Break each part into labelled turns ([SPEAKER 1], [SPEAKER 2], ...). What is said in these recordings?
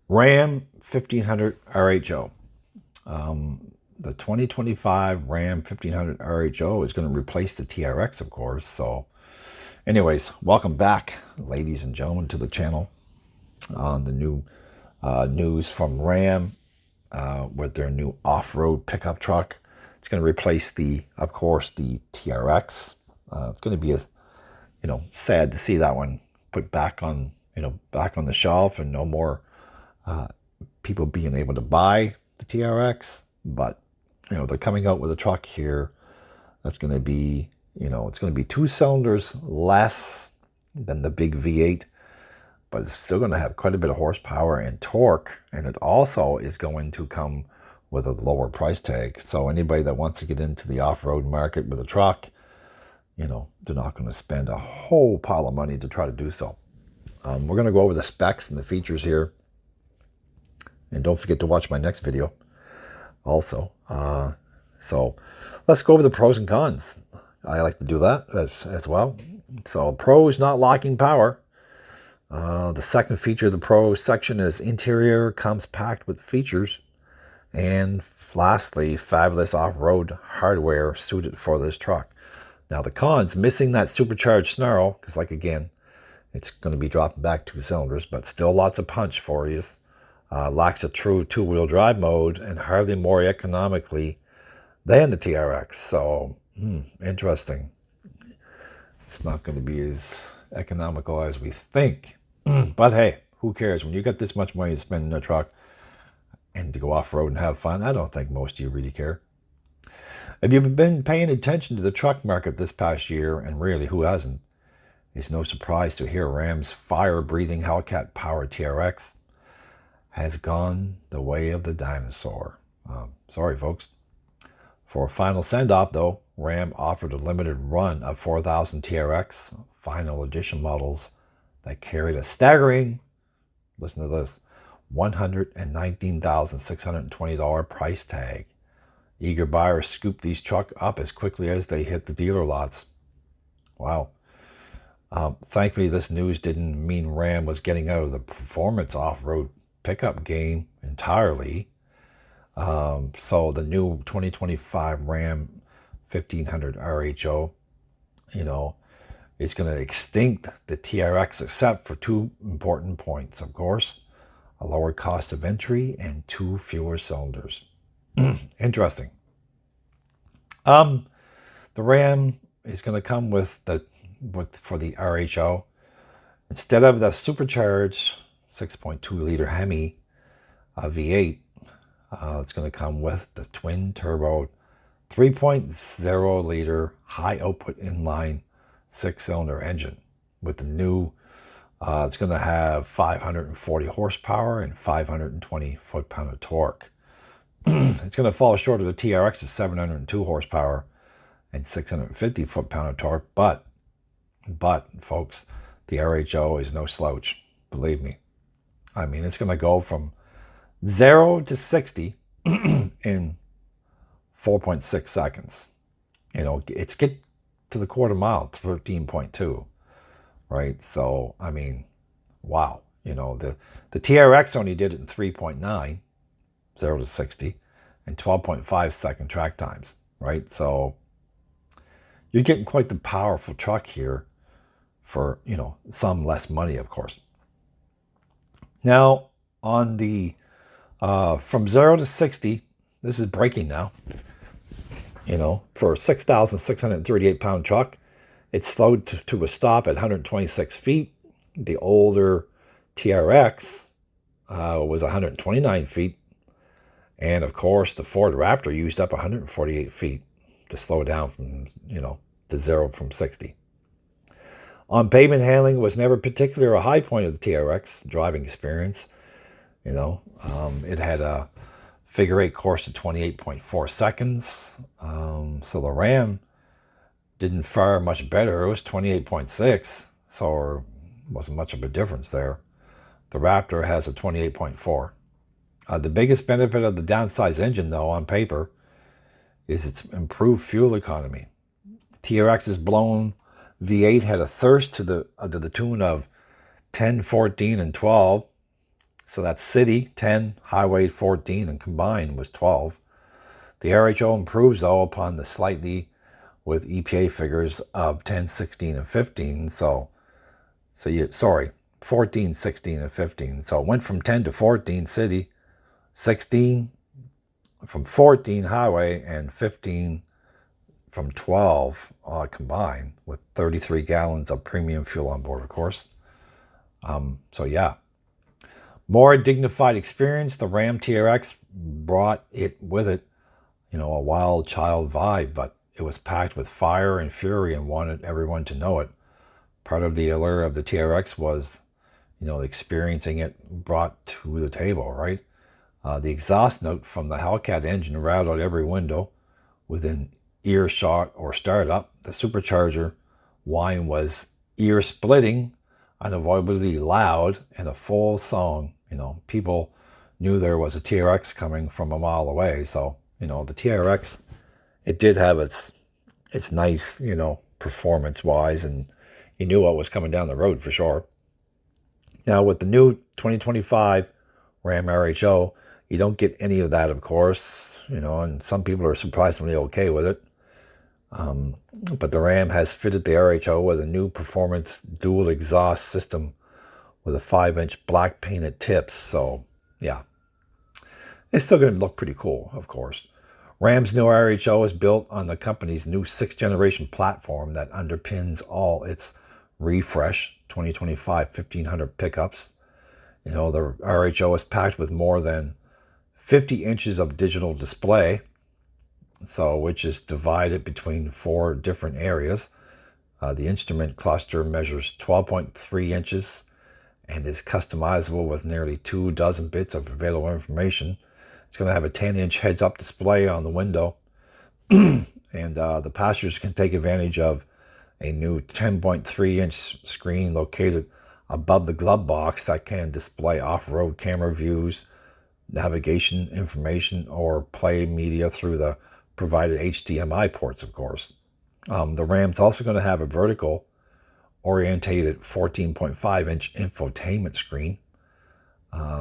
[SPEAKER 1] Ram 1500 RHO. The 2025 Ram 1500 RHO is going to replace the TRX, of course. So anyways, welcome back, ladies and gentlemen, to the channel on the new news from Ram with their new off-road pickup truck. It's going to replace of course, the TRX. It's going to be sad to see that one put back on, back on the shelf, and no more people being able to buy the TRX. But they're coming out with a truck here that's going to be, it's going to be 2 cylinders less than the big V8, but it's still going to have quite a bit of horsepower and torque, and it also is going to come with a lower price tag. So anybody that wants to get into the off-road market with a truck, they're not going to spend a whole pile of money to try to do so. We're going to go over the specs and the features here, and don't forget to watch my next video also. So let's go over the pros and cons. I like to do that as well. So pros: not locking power. The second feature of the pros section is interior comes packed with features. And lastly, fabulous off-road hardware suited for this truck. Now the cons: missing that supercharged snarl, because again, it's going to be dropping back 2 cylinders, but still lots of punch for you. Lacks a true 2-wheel drive mode, and hardly more economically than the TRX. So, interesting. It's not going to be as economical as we think. But hey, who cares? When you got this much money to spend in a truck and to go off-road and have fun, I don't think most of you really care. If you've been paying attention to the truck market this past year, and really, who hasn't, it's no surprise to hear Ram's fire-breathing Hellcat-powered TRX has gone the way of the dinosaur. Sorry, folks. For a final send-off, though, Ram offered a limited run of 4,000 TRX final edition models that carried a staggering, listen to this, $119,620 price tag. Eager buyers scooped these trucks up as quickly as they hit the dealer lots. Wow. Thankfully, this news didn't mean Ram was getting out of the performance off-road pickup game entirely. So the new 2025 Ram 1500 RHO, is going to extinct the TRX, except for 2 important points, of course: a lower cost of entry and 2 fewer cylinders. Interesting. The Ram is going to come with for the RHO, instead of the supercharged 6.2 liter Hemi V8, it's going to come with the twin turbo 3.0 liter high output inline 6-cylinder engine. With the new, it's going to have 540 horsepower and 520 foot-pound of torque. It's going to fall short of the TRX's 702 horsepower and 650 foot-pound of torque, but folks, the RHO is no slouch, believe me. I mean, it's going to go from 0 to 60 in 4.6 seconds. It's get to the quarter mile, 13.2, right? So, I mean, wow. The TRX only did it in 3.9, 0 to 60, and 12.5 second track times, right? So you're getting quite the powerful truck here for, some less money, of course. Now, on the from 0 to 60, this is braking now. For a 6,638 pound truck, it slowed to a stop at 126 feet. The older TRX was 129 feet. And of course, the Ford Raptor used up 148 feet to slow down from, to 0 from 60. On pavement handling was never particularly a high point of the TRX driving experience. It had a figure-8 course of 28.4 seconds. So the Ram didn't fare much better. It was 28.6, so wasn't much of a difference there. The Raptor has a 28.4. The biggest benefit of the downsized engine, though, on paper, is its improved fuel economy. TRX's blown V8 had a thirst to the tune of 10, 14, and 12. So that's city 10, highway 14, and combined was 12. The RHO improves, though, upon the slightly with EPA figures of 10, 16, and 15. So 14, 16, and 15. So it went from 10 to 14 city, 16 from 14 highway, and 15 from 12 combined, with 33 gallons of premium fuel on board, of course. So yeah, more dignified experience. The Ram TRX brought it with it, a wild child vibe, but it was packed with fire and fury and wanted everyone to know it. Part of the allure of the TRX was, experiencing it brought to the table, right? The exhaust note from the Hellcat engine rattled every window within earshot or startup. The supercharger whine was ear-splitting, unavoidably loud, and a full song. People knew there was a TRX coming from a mile away. So, the TRX, it did have its nice, performance-wise, and you knew what was coming down the road for sure. Now, with the new 2025 Ram RHO, you don't get any of that, of course, and some people are surprisingly okay with it. But the Ram has fitted the RHO with a new performance dual exhaust system with a 5-inch black painted tips. So, yeah, it's still going to look pretty cool, of course. Ram's new RHO is built on the company's new 6th generation platform that underpins all its refresh 2025 1500 pickups. The RHO is packed with more than 50 inches of digital display, which is divided between 4 different areas. The instrument cluster measures 12.3 inches and is customizable with nearly 24 bits of available information. It's going to have a 10-inch heads-up display on the window, and the passengers can take advantage of a new 10.3-inch screen located above the glove box that can display off-road camera views, navigation information, or play media through the provided HDMI ports, of course. The Ram's also going to have a vertical orientated 14.5-inch infotainment screen.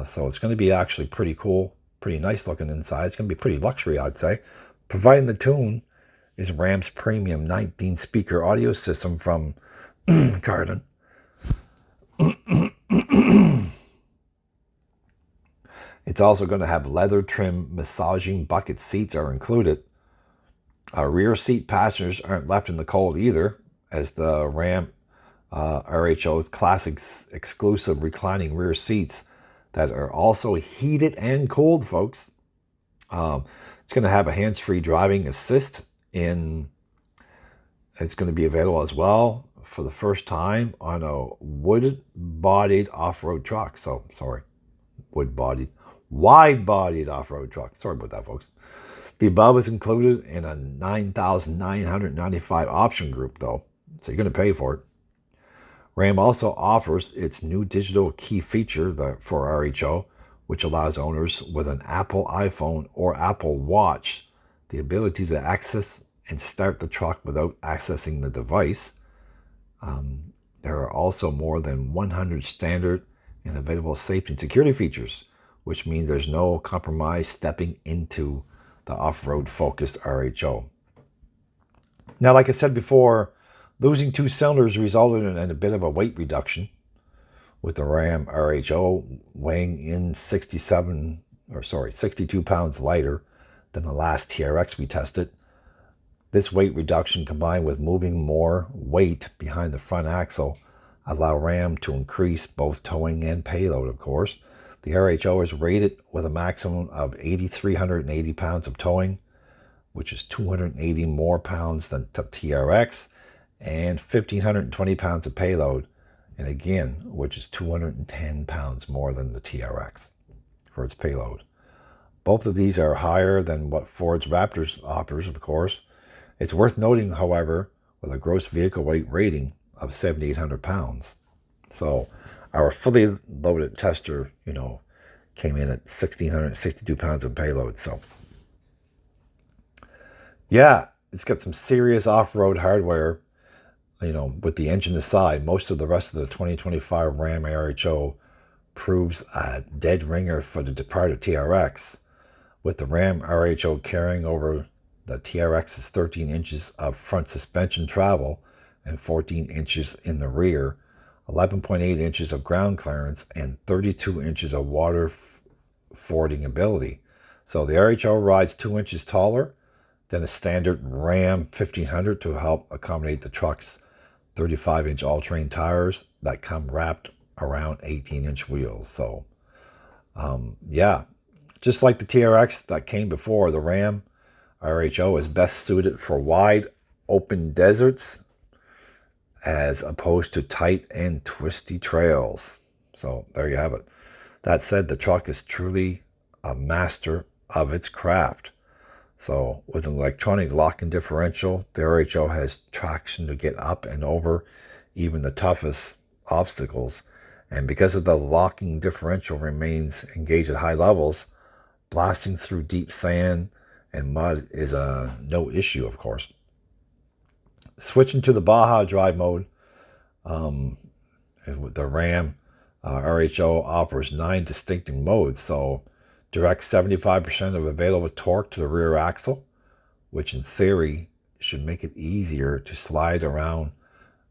[SPEAKER 1] So it's going to be actually pretty cool, pretty nice looking inside. It's going to be pretty luxury, I'd say, providing the tune is Ram's premium 19-speaker audio system from Cardin. It's also going to have leather trim massaging bucket seats are included. Rear seat passengers aren't left in the cold either, as the Ram RHO's classic exclusive reclining rear seats that are also heated and cooled, folks. It's going to have a hands-free driving assist it's going to be available as well for the first time on a wood-bodied off-road truck. Wide-bodied off-road truck. Sorry about that, folks. The above is included in a $9,995 option group, though, so you're going to pay for it. Ram also offers its new digital key feature for RHO, which allows owners with an Apple iPhone or Apple Watch the ability to access and start the truck without accessing the device. There are also more than 100 standard and available safety and security features, which means there's no compromise stepping into the off-road focused RHO. Now, like I said before, losing 2 cylinders resulted in a bit of a weight reduction, with the Ram RHO weighing in 62 pounds lighter than the last TRX we tested. This weight reduction, combined with moving more weight behind the front axle, allow Ram to increase both towing and payload, of course. The RHO is rated with a maximum of 8,380 pounds of towing, which is 280 more pounds than the TRX, and 1,520 pounds of payload, and again, which is 210 pounds more than the TRX for its payload. Both of these are higher than what Ford's Raptor offers, of course. It's worth noting, however, with a gross vehicle weight rating of 7,800 pounds. So our fully loaded tester, came in at 1,662 pounds of payload. So yeah, it's got some serious off-road hardware, with the engine aside. Most of the rest of the 2025 Ram RHO proves a dead ringer for the departed TRX, with the Ram RHO carrying over the TRX's 13 inches of front suspension travel and 14 inches in the rear, 11.8 inches of ground clearance, and 32 inches of water fording ability. So the RHO rides 2 inches taller than a standard Ram 1500 to help accommodate the truck's 35-inch all-terrain tires that come wrapped around 18-inch wheels. So, yeah, just like the TRX that came before, the Ram RHO is best suited for wide open deserts as opposed to tight and twisty trails. So there you have it. That said, the truck is truly a master of its craft. So with an electronic lock-in differential, the RHO has traction to get up and over even the toughest obstacles. And because of the locking differential remains engaged at high levels, blasting through deep sand and mud is no issue, of course. Switching to the Baja drive mode, the Ram RHO offers 9 distinctive modes. So direct 75% of available torque to the rear axle, which in theory should make it easier to slide around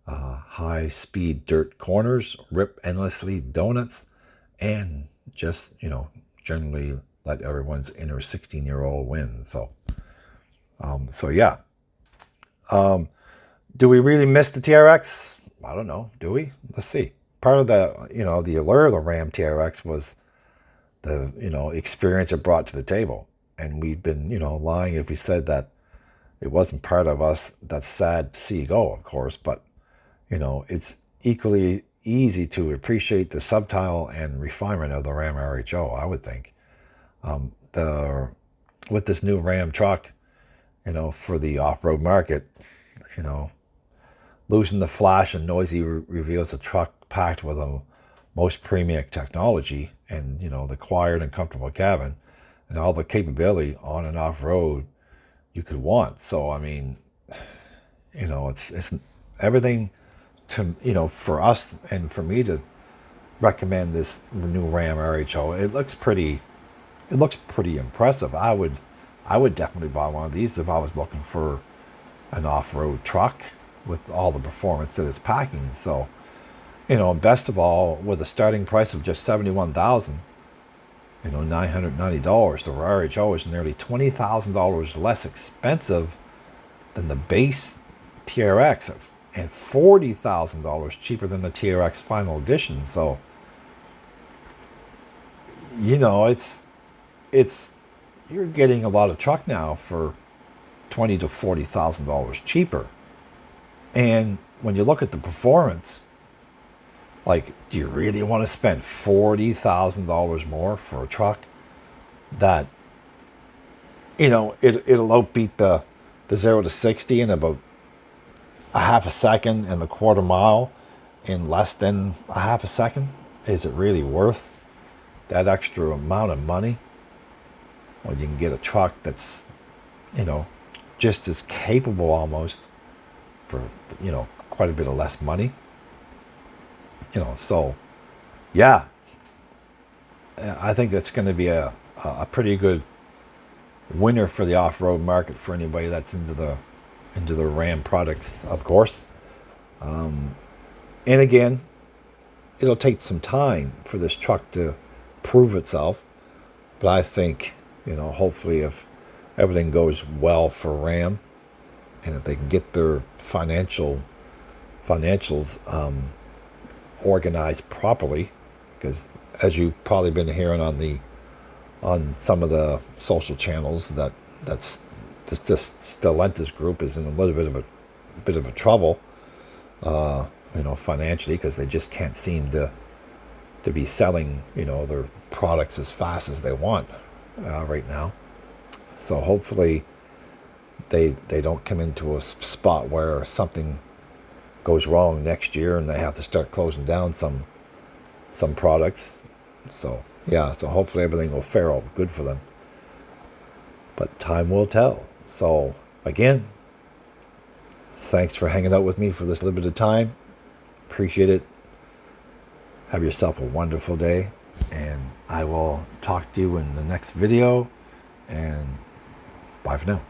[SPEAKER 1] high-speed dirt corners, rip endlessly donuts, and just, generally let everyone's inner 16-year-old win. So yeah. Do we really miss the TRX? I don't know. Do we? Let's see. Part of the, the allure of the Ram TRX was the, experience it brought to the table. And we've been, lying if we said that it wasn't part of us. That's sad to see go, of course. But, it's equally easy to appreciate the subtle and refinement of the Ram RHO, I would think. With this new Ram truck, for the off-road market, losing the flash and noisy reveals a truck packed with the most premium technology and, the quiet and comfortable cabin and all the capability on and off-road you could want. So, I mean, it's everything to, for us and for me to recommend this new Ram RHO. It looks pretty impressive. I would definitely buy one of these if I was looking for an off-road truck with all the performance that it's packing. So, and best of all, with a starting price of just $71,990, the RHO is nearly $20,000 less expensive than the base TRX and $40,000 cheaper than the TRX Final Edition. So, it's you're getting a lot of truck now for $20,000 to $40,000 cheaper. And when you look at the performance, like, do you really want to spend $40,000 more for a truck that, it'll outbeat the 0 to 60 in about a half a second and the quarter mile in less than a half a second? Is it really worth that extra amount of money when you can get a truck that's, just as capable almost for, quite a bit of less money? So, yeah, I think that's going to be a pretty good winner for the off-road market for anybody that's into the Ram products, of course. And again, it'll take some time for this truck to prove itself, but I think, hopefully if everything goes well for Ram and if they can get their financials organized properly, because as you've probably been hearing on some of the social channels, that's this Stellantis group is in a little bit of a trouble, financially, because they just can't seem to be selling their products as fast as they want right now. So hopefully they don't come into a spot where something goes wrong next year and they have to start closing down some products. So yeah, so hopefully everything will fare out good for them, but time will tell. So again, thanks for hanging out with me for this little bit of time. Appreciate it. Have yourself a wonderful day, and I will talk to you in the next video, and bye for now.